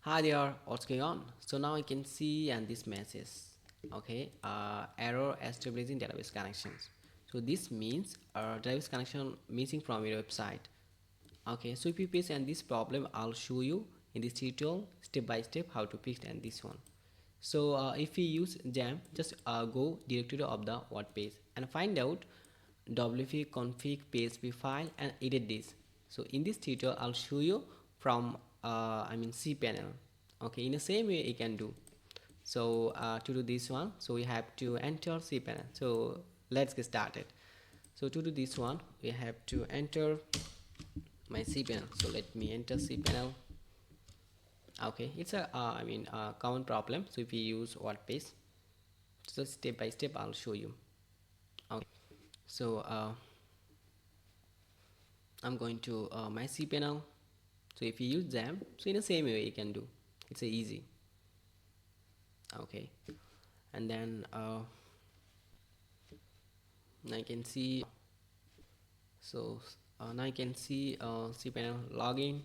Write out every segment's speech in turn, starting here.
Hi there, what's going on? So now I can see and this message, okay, error establishing database connections. So this means database connection missing from your website. Okay, so if you face and this problem, I'll show you in this tutorial step by step how to fix and this one. So if we use XAMPP, just go directory of the Wordpress and find out wp-config.php file and edit this. So in this tutorial I'll show you from Cpanel. Okay, in the same way you can do. So to do this one, so we have to enter Cpanel. So let's get started. So to do this one, we have to enter my Cpanel. So let me enter Cpanel. Okay, it's a common problem. So if you use WordPress, so step by step I'll show you. Okay, so I'm going to my Cpanel. So if you use them, so in the same way you can do. It's a easy. Okay, and then now you can see. So now you can see Cpanel login.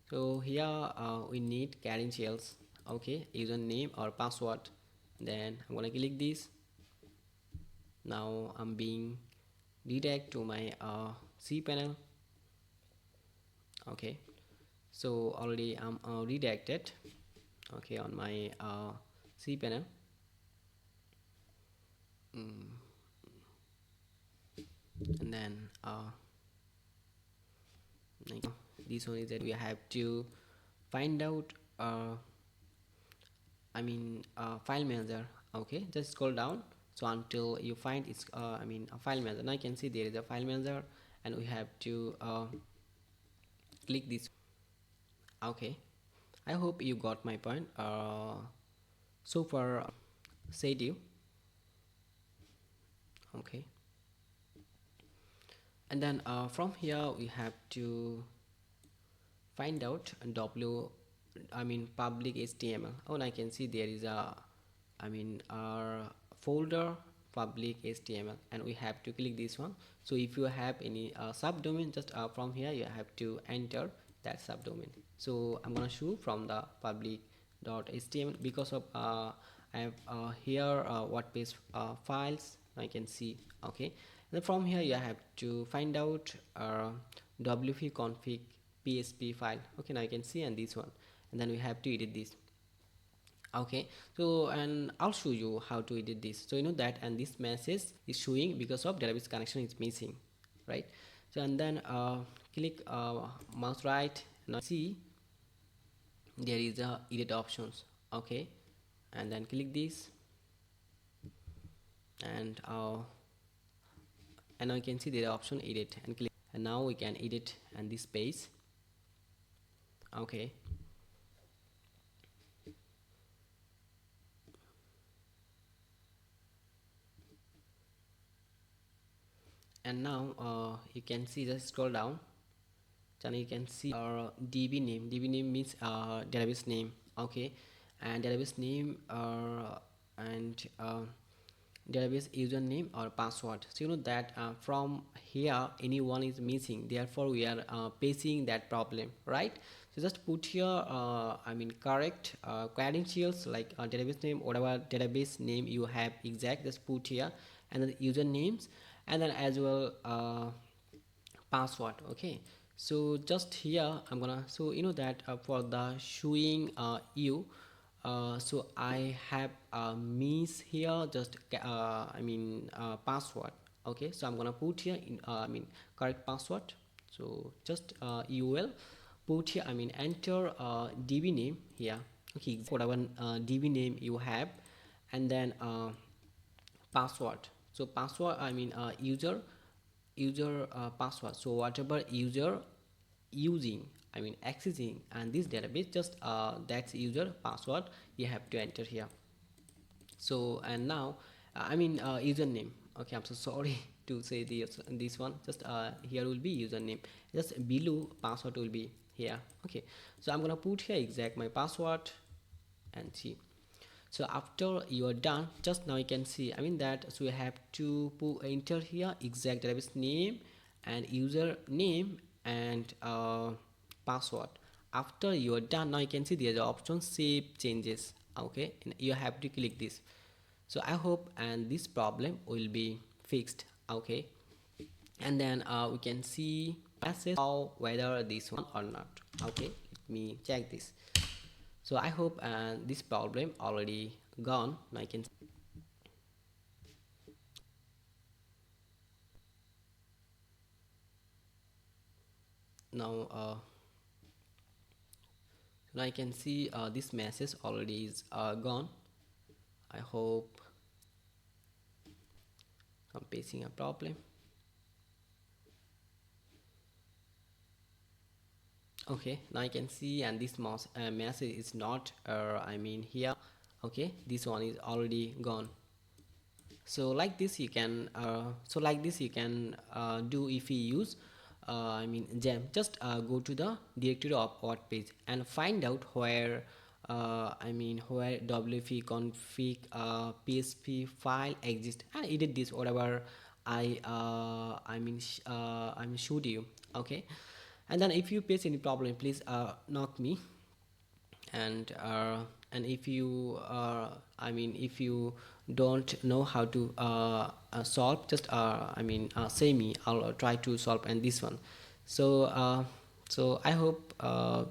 So here we need credentials. Okay, username or password. Then I'm gonna click this. Now I'm being redirect to my Cpanel. Okay, so already I'm redirected. Okay, on my Cpanel. And then this one is that we have to find out file manager. Okay, just scroll down so until you find it's a file manager. Now you can see there is a file manager and we have to click this. Okay, I hope you got my point. So far said you. Okay, and then from here we have to find out public HTML. Oh, and I can see there is a our folder public HTML and we have to click this one. So if you have any subdomain, just from here you have to enter that subdomain. So I'm gonna show from the public.html because of I have here WordPress files I can see. Okay, then from here you have to find out wp-config.php file. Okay, now you can see and this one, and then we have to edit this. Okay, so and I'll show you how to edit this. So you know that, and this message is showing because of database connection is missing, right? So and then click mouse right. Now see there is a edit options. Okay, and then click this and now you can see the option edit and click, and now we can edit and this page. Okay, and now you can see, just scroll down and you can see our db name means database name. Okay, and database name and database username or password. So you know that from here anyone is missing, therefore we are facing that problem, right? So just put here correct credentials like database name, whatever database name you have exact, just put here, and then usernames, and then as well password. Okay, so just here I'm gonna, so you know that for the showing you so I have miss here just password. Okay, so I'm gonna put here in correct password. So just you will put here, enter db name here. Okay, whatever db name you have, and then password. So password user password. So whatever user using, accessing and this database, just that's user password you have to enter here. So and now username. Okay, I'm so sorry to say this one, just here will be username, just below password will be here. Okay, so I'm gonna put here exact my password and see. So after you are done, just now you can see that, so you have to enter here exact database name and user name and password. after you are done, now you can see there's an option save changes. Okay, and you have to click this. So I hope and this problem will be fixed. Okay, and then we can see message how whether this one or not. Okay, let me check this. So I hope this problem already gone. Now I can now now I can see this message already is gone. I hope I'm facing a problem. Okay, now I can see, and this message is not here. Okay, this one is already gone. So like this you can do if you use XAMPP. Just go to the directory of Wordpress and find out where where wp-config php file exists, and edit this whatever I showed you. Okay, and then if you face any problem, please knock me. And if you if you don't know how to solve, just say me, I'll try to solve and this one. So I hope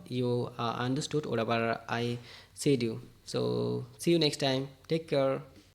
you understood whatever I said you. So see you next time, take care.